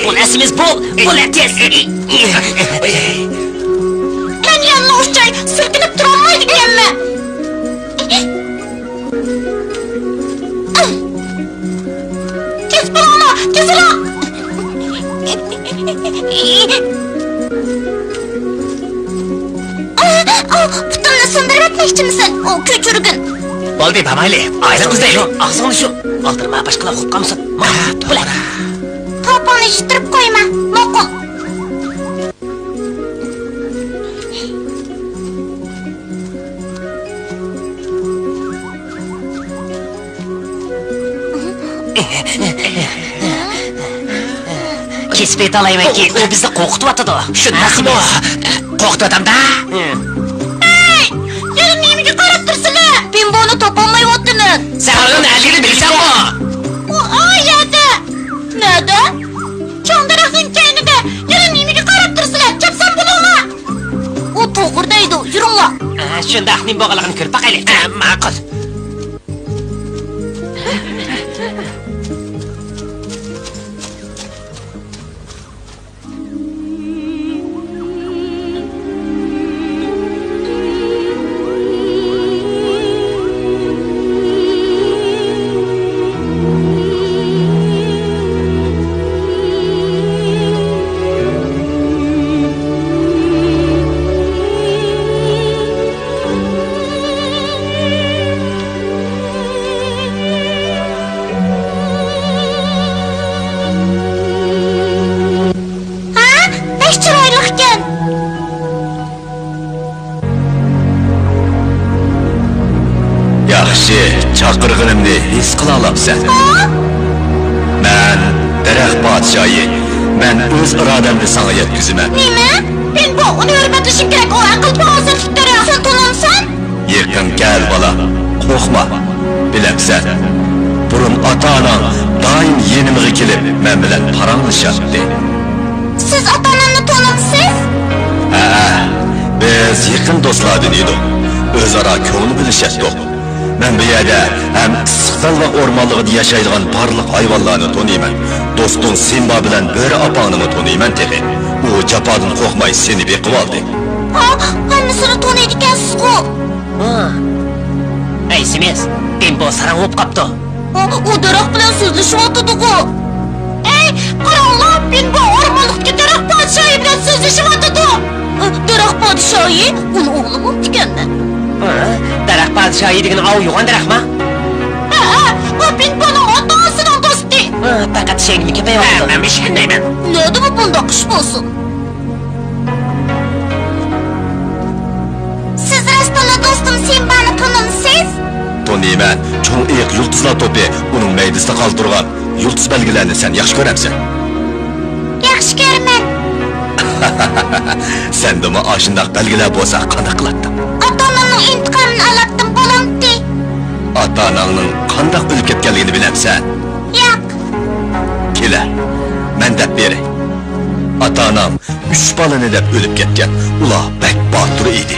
Bo'lasimiz bo'la tez. Qani yallosh joy silkinib tura olmaydiganmi? Tez bo'lma, tezroq. Putunni sindirib etmoqchimisan? O ko'chirgin. Bo'ldi, bamayli. Ayza qizday. Og'zingni shu. Oldirma, boshqalar huqqamsan. Bo'la. Toponni yitirib qo'yma, ma'qul. Kesib etalaymanki, u bizni qo'rqityapti. Shundaqmi? Qo'rqityapti-da. Ey! Yana nimaga qarab tursizlar? Bimboni topolmayaptiman. Sen uni alini bilsanmi? U oyada. Nada? Changdaraxtning kaynida yana nimaga qarab tursizlar? Chapsam bo'ladimi? U to'g'ridaydi, yuringlar. Shundaqning bog'lig'ini ko'rib baqaylik. Ma'qul. Chaqirganimni his qila olamsan. Men daraxt podshoyi. Men o'z irodamni senga yetkazaman. Nima? Men bu uni hurmatlashim kerak. O aql hozirlikdari sen to'lamsan? Yaqin kel bola. Qo'rqma. Bilamsan. Burun ota-onang doim yenimga kelib, men bilan paranglashadi. Siz ota-onamni to'lamsiz? Ha, biz yaqin do'stlardan edik. O'zaro ko'ngil bilishadi. Ben bu yerde hem istiqlal ve ormanlıqda yaşaydigan barliq hayvanlarni tanıyman. Dostun Simba bilen Böre apağını tanıyman teği. O japadın qo'rqmay seni beqib oldi. Ha, hammasini tanıydikansiz-ku. Aysimiz, Bimbo sarang'ib qopti. U daraxt bilan so'zlashyapti-ku. Ey, qaranglar, Bimbo ormanliqda daraxt podshoyi bilan so'zlashyapti. Daraxt podshoyi uni o'g'li bo'pti-kanda. Darak padişahı degan av yo'g'on darakmi? Bu Binbo'nun otağısının dostu. Faqat shengni ko'payapti. Men ishondayman. Neydi bu bunda kış bolsun? Siz rastana dostum Simba'nı tanımsınız? Tanıyman. Cho'ng iyiq yulduzlar to'pi uning maydasida qoldirgan yulduz belgilarini sen yaxshi ko'ramsan. Yaxshi ko'raman. Sendimi ashundaq belgilar bo'lsa qanday qilatdi? Ota-onamning intiqomini olatdim bo'lamdi. Ota-onangning qanday o'lib ketganligini bilamsan? Yo'q. Kela, men deb beray. Ota-onam 3 balani deb o'lib ketgan. Ular bak botur edi.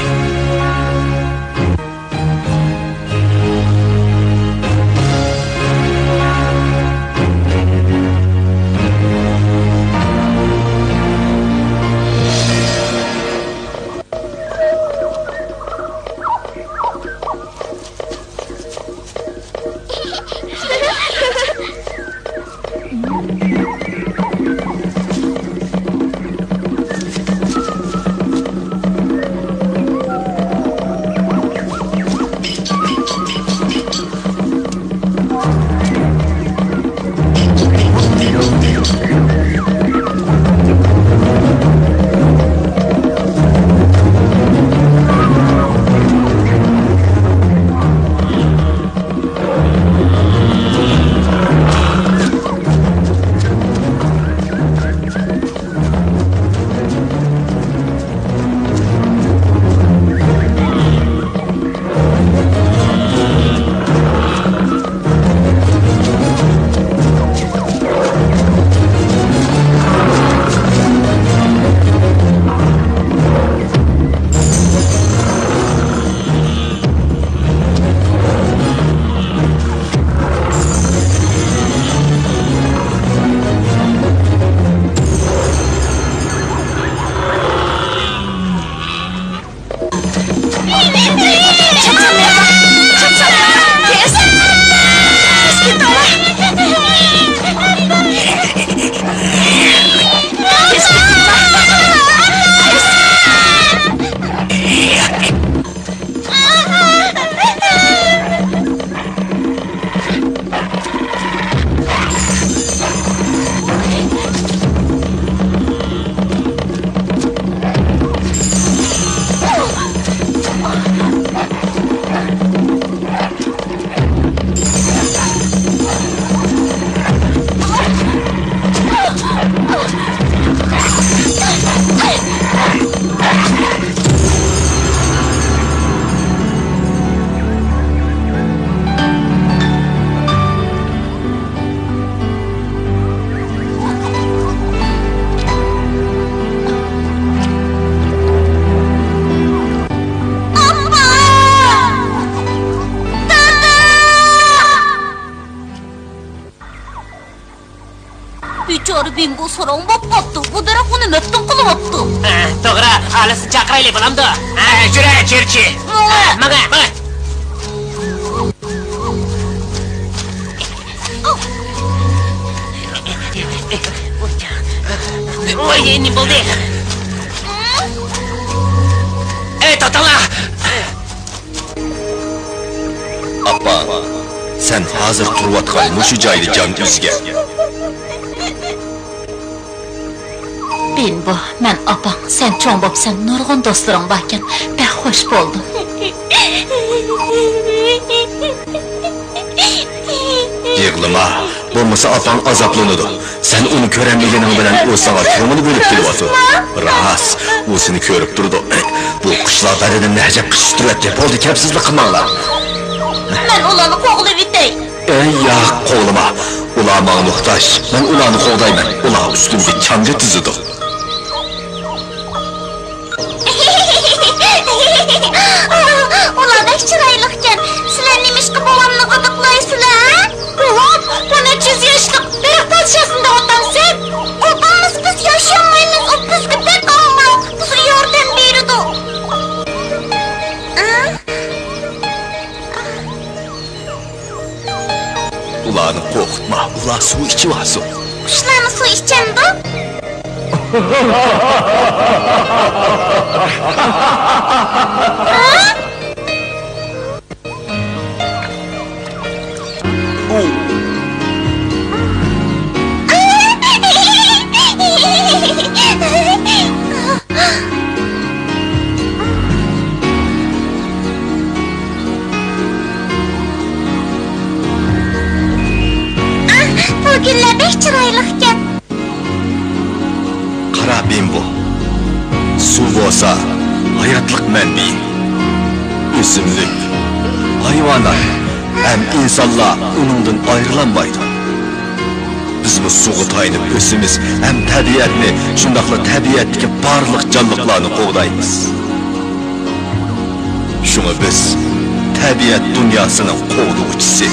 Bichora Binbo sarong bo'pti. Bu daraxt uni naftin qilyapti. To'g'ri, alisini chaqiraylik bo'lamdi. Jura, cherchi. Maga. Voy, nima bo'ldi? Totala. Appa, sen hozir turayotgan mushu joyda jon uzga. Binbo, men opang, sen cho'ng bo'psan, nurg'un do'stlaring borkan, pek xush bo'ldim. Yig'lama, bo'lmasa opang azoblanadi. Sen uni ko'ramaganing bilan u senga ko'ngil bo'lib kelyapti. Ras, u seni ko'rib turdi. Bu qushlar baridan najab qishtiryapti. Bo'ldi, kapsizlik qilmanglar. Men ularni qo'g'lab etay. Ya qo'lima, ular menga muhtoj. Men ularni qo'g'dayman. Ular ustimga chamga tizidi. Ular chiroyli ekan. Sizlar nima ish qilib bolamni g'idiqlaysizlar? Bolam, bu necha yoshlik daraxt podshosida otamsan. Opamiz biz yashamaymiz, u bizga bek olmoq, bizga yordam beradi. Ularni qo'rqitma, ular suv ichib Qushlarni suv ichadi? chiroyli ekan. Qara Bimbo. Suv bo'lsa hayotlik manbai. O'simlik, hayvonlar ham insonlar uningdan ayrilanmaydi. Biz bu suvga tayinib o'simiz ham tabiatni, shundaqla tabiatdagi barliq jonliqlarni qo'g'daymiz. Shunga biz tabiat dunyosining qo'g'duvchisi.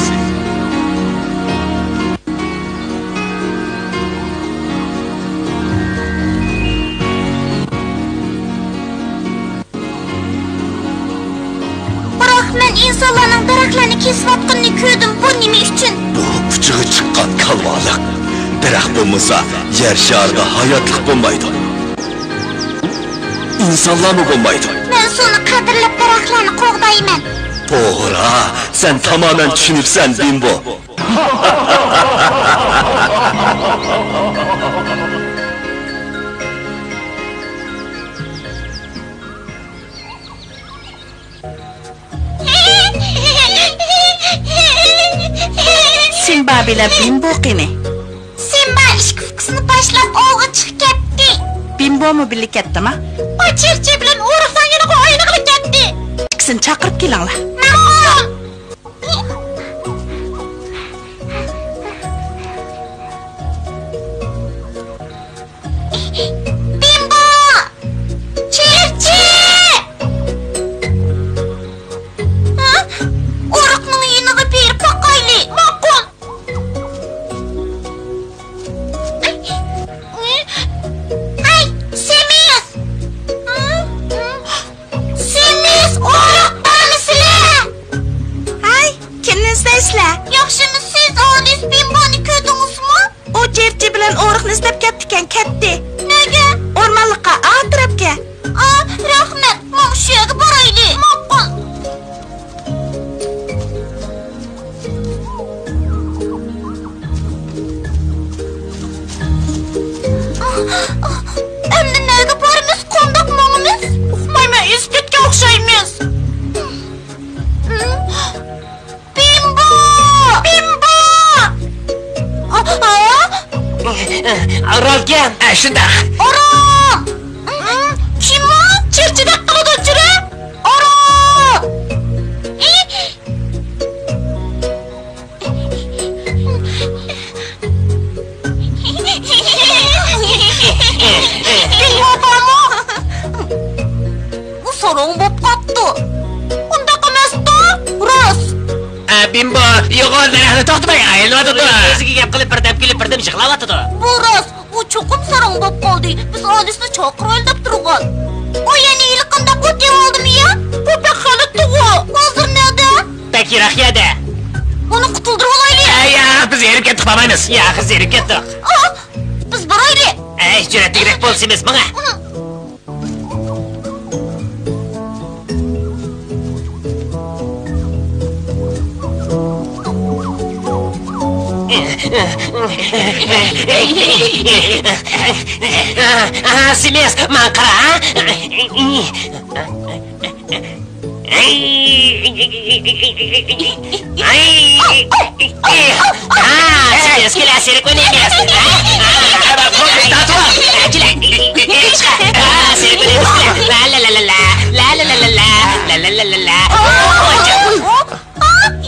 Men insonlarning daraxtlarni kesayotganini ko'rdim. Bu nima uchun? Bu kuchiga chiqqan kalvaliq. Daraxt bo'lmasa, yer sharida hayotlik bo'lmaydi. İnsanlarmı bo'lmaydi? Men suvni qadrlab daraxtlarni qo'g'dayman. To'g'ri, sen tamamen tushunibsan, Bimbo. Simba bilan Bimbo qani? Simba ishki fuksini boshlab ovga chiqib ketdi. Bimbo mu birga ketdimi? O Chirchi bilan o'rikdan yana o'yin qilib ketdi. Ikkisini chaqirib kelinglar. Ma'qul. Bimbo! Chirchi! O'rikning yeniga berib boqayli. Ma'qul. Ay, Semiz! Semiz, o'riqdamisizlar? Hay, kimnizdasizlar? Yaxshimisiz? Olis Bimboni ko'rdingizmi? U Chirchi bilan o'riqni izlab ketdi-kan, ketdi. Nega? O'rmonliqqa, atrofga. Rahmat. Men shu yerga borayli. Ma'qul. Endi nega boramiz? Qandoq mangimiz? Uqmayman, isbetga o'xshaymiz. Bimbo! Bimbo! Rolgan, shunda. Orom! Kim o? Chirchidek qiladi uchira? Orom! Bimbo bormi? Bu so'rong bo'p qopti. Undaq emas-da? Rost. Bimbo, yo'g'on daraxtni to'xtamay aylanadi. O'ziga gap qilib birdan yig'layapti. Bu rost. U cho'qim so'rong bo'p qoldi. Biz Olisni chaqiraylik deb turgan. O yana yilqinda o'tib oldimi ya? Bu bek hali tug'u. Hozir neda? Takiraqyada. Buni qutuldirib olaylik. Ya, biz erib ketdik, bo'lmaymiz. Ya, qiz erib ketdik. Biz boraylik. Jur'atliroq bo'lsangiz, menga. Semiz, men qara. Semiz, kelasiri ko'naymiz.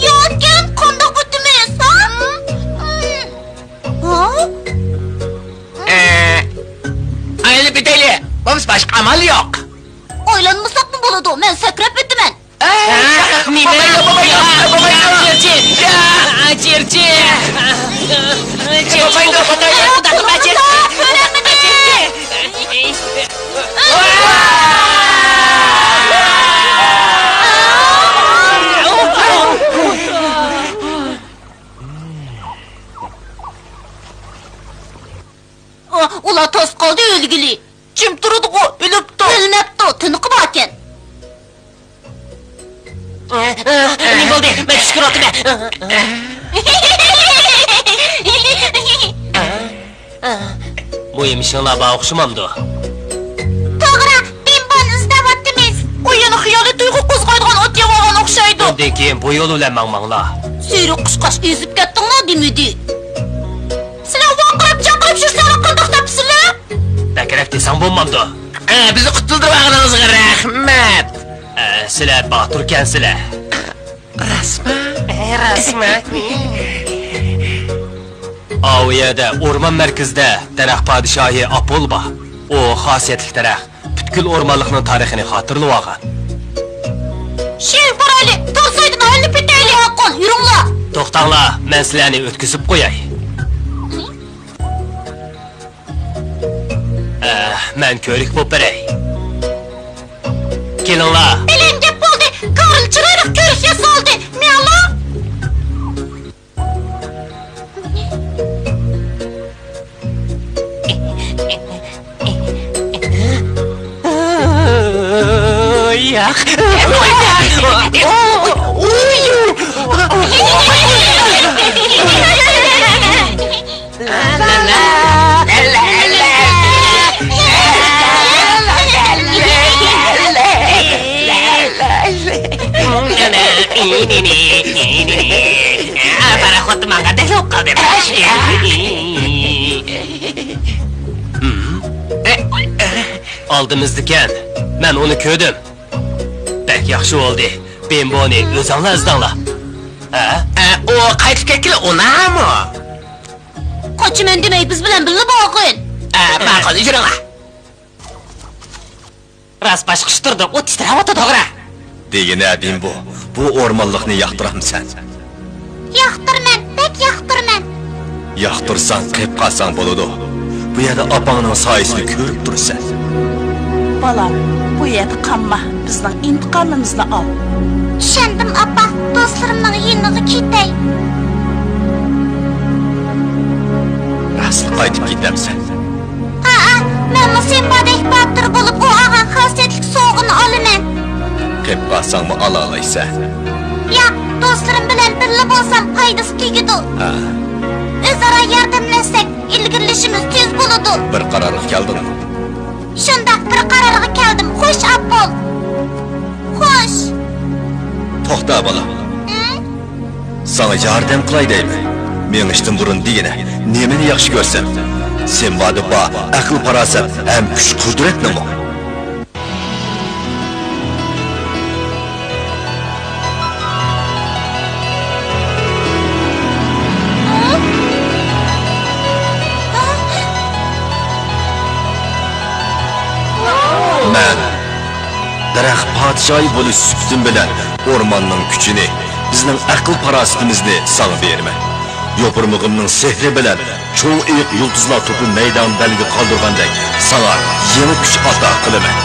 Yotgan qandoq o'timiz, Aylanib bitaylik. Biz boshqa amal yo'q. O'ylanmasak mı bo'ladi? Men sakrab o'taman. Chirchi! Ular toz qoldi o'lgili. Kim turadi o? O'libdi. O'lmabdi, tiniqib ekan. Nima bo'ldi? Men tushkir otdim. Bu emishinglar bana o'xshamamdi. To'g'ri, Bimboni izlayapmiz. O'yini xiyoliy tuyg'u qo'zg'aydigan ot yog'on o'xshaydi. Undan keyin bu yo'l bilan mangmanglar. Suyruq qushqash ezib ketdinglar demidi. Sizlar vaqirib chaqirib shursanlar qandoq topsizlar? Bakrab desang bo'lmamdi. Bizni qutuldirganingizga rahmat. Sizlar boturkansizlar. Rasmat. O yerda o'rmon markazida daraxt podshohi Apol bor. O xosiyatli daraxt butkul o'rmonlikning tarixini xotirlab olgan. Şey barali, to'saydin olib ketayli Haqqon, yuringlar. To'xtanglar, men sizlarni o'tkazib qo'yay. Men ko'rik bo'lib beray. Kelinglar. Bilen gap bo'ldi. Karl chiroyli ko'rik yasoldi. Miyala. Paraxot manga delok qaldi baş ya. Oldimizdikan. Men uni ko'rdim. Bek yaxshi bo'ldi. Ben buni o'zinglar izdanglar. O qaytib ketdi, onami? Qochiman demay biz bilan birga boqin. Ma'qul, yuringlar. Ras boshqishtirdi, o titrayapti to'g'ri. Degina Bimbo, bu o'rmonlikni yoqtiramsan. Yoqtirman, bek yoqtirman. Yoqtirsang qilib qalsang bo'ladi. Bu yerda opangning soyasini ko'rib tursan. Balam, bu yerda qamma. Bizning intiqomimizni ol. Tushandim, appa. Do'stlarimning yeniga ketay. Asl qaytib ketamsan. Men musobaqadek battir bo'lib, u og'an xosiyatli so'g'ini olaman. Qilib qalsangmi ola olaysan? Yo'q, do'stlarim bilan birga bo'lsam foydasi tegadi. O'zaro yordamlashsak, ilgirlashimiz tez bo'ladi. Bir qarorga keldingmi? Shundoq bir qarorga keldim. Xo'sh, Appol. Xo'sh. To'xta bolam. Sana yordam qilay deyman. Men ishdan burun degina, nemani yaxshi ko'rsam, sen bodi bor, aql farosat ham kuch qudratni bor. Men daraxt podshohi bo'lish suhbatim bilan o'rmonning kuchini, bizning aql farosatimizni sana berman. Yopurmug'imning sehri bilan cho'ng iyiq yulduzlar to'pi maydon belgi qoldirgandek sana yangi kuch ato qilaman.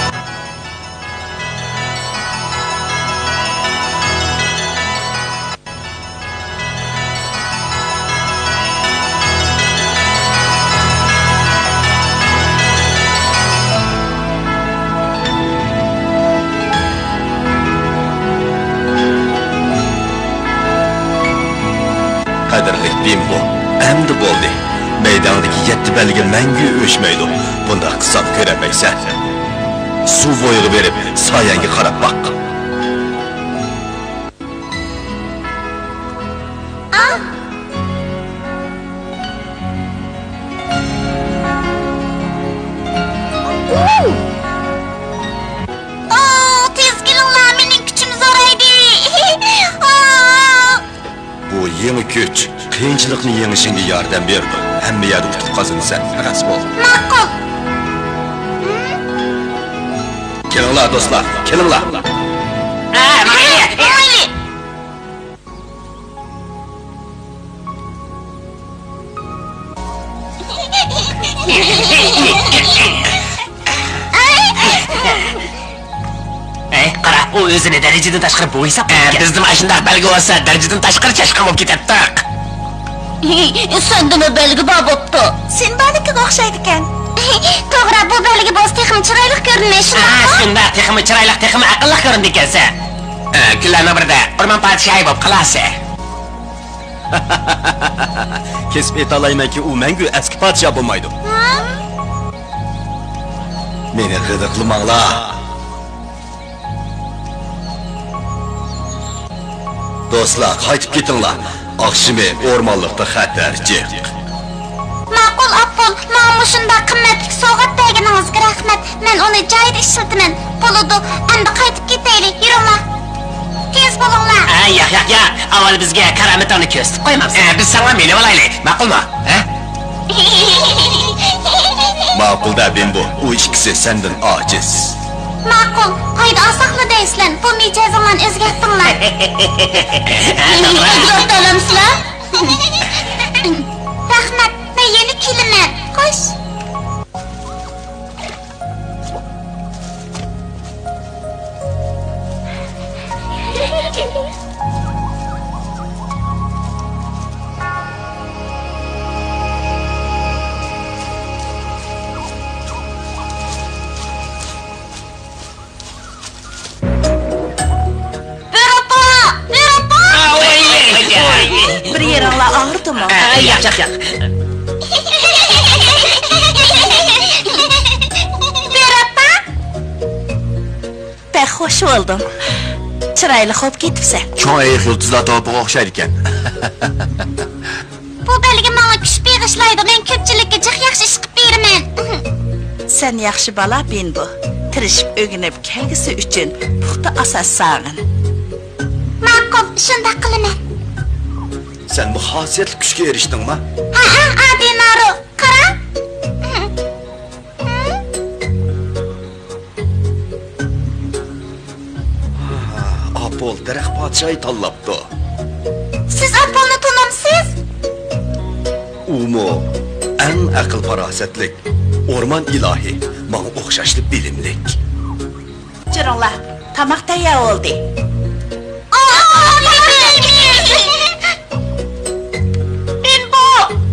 Qadrli Bimbo, endi bo'ldi. Maydondagi 7 belgi mangu o'chmaydi. Bunda hisob ko'ramaysan. Suv bo'yiga berib, soyangga qarab boq. Tez kelinglar, mening kuchim zo'raydi. Bu yangi kuch qiyinchilikni yengishingga yordam berdi. Hamma yerda qutib qolsinsan, ras bo'l. Ma'qul. Kelinglar do'stlar, kelinglar. Mayli. Qara, u o'zini darajadan tashqari bo'ysa, Bizni mashindaq belgi bo'lsa, darajadan tashqari chashqan bo'lib ketadi. Senda nima belgi bor bo'pti? Sen banikiga o'xshaydi ekan. To'g'ri, bu belgi bo'z texim chiroyli ko'rinishi. shunda texmi chiroyli, texmi aqlli ko'rindi ekansan. Kunlarning birida o'rmon podshohi bo'lib qolasiz. Kesib etalaymanki, u mangu eski podshoh bo'lmaydi. Meni g'idiqlamanglar. Do'stlar, qaytib ketinglar. Oqshimi o'rmonlikda xatar jiq. Apol, mana shunday qimmatli sovg'at berganingizga rahmat. Men uni joyida ishlataman. Bo'ladi, endi qaytib ketaylik. Yuringlar. Tez bo'linglar. Yo'q. Avval bizga karamatani ko'rsatib qo'yamiz. Biz senga meni olaylik. Ma'qulmi? Ma'qul-da Bimbo, u ikkisi sendan ojiz. Ma'qul, qayda asaqlı deysizlar. Bu mijozinglarni o'zgartiringlar. O'zgartiramsizlar? Rahmat, men yeni keliman. Qo'sh. Bir yeringlar og'ridimi? Yo'q. Berapa? Bek xush bo'ldim. Chiroyli xo'p ketibsan. Cho'ng ayiq yulduzlar topiga o'xshaydi ekan. Bu belgi menga kuch beg'ishlaydi. Men ko'pchilikka jiq yaxshi ish qilib beraman. Sen yaxshi bola Bimbo. Tirishib o'rganib kelgisi uchun puxta asos sog'in. Ma'qul, shunday qilaman. Sen bu xosiyatli kuchga erishdingmi? Ha, Dinaru, qara. Apol daraxt podshoyi tanlabdi. Siz Apolni tanimsiz? Umo eng aql farosatlik, o'rmon ilohi, menga o'xshashli bilimlik. Chiringlar, tomoq tayyor bo'ldi.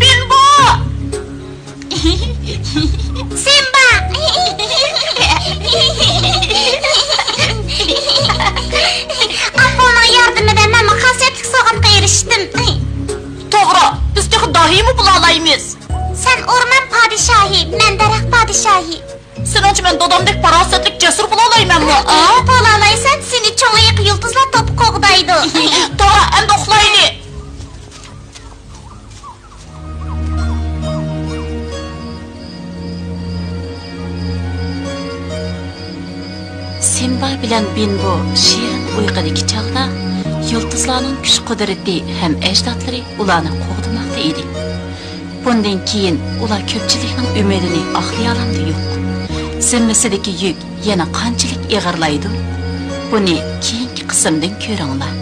Bimbo! Simba! Apolning yordamida men xosiyatli sovg'atga erishdim. To'g'ri, biz xudoyimi bulaymiz. Sen o'rmon podshohi, men daraxt podshohi. Senchi men dodamdek farosatlik jasur bulaymanmi? Bo'lalaysan, seni cho'ngiq yulduzlar to'p qo'g'daydi. To'g'ri, endi uxlaylik. Simba bilan Bimbo shirin uyqudagi chog'da yulduzlarning kuch qudrati ham ajdodlari ularni qo'g'dimoqda edi. Bundan keyin ular ko'pchilikning umidini oqlay oladi yo'q. Zimmasidagi yuk yana qanchalik ig'irlaydi? Buni keyingi qismdan ko'ringlar.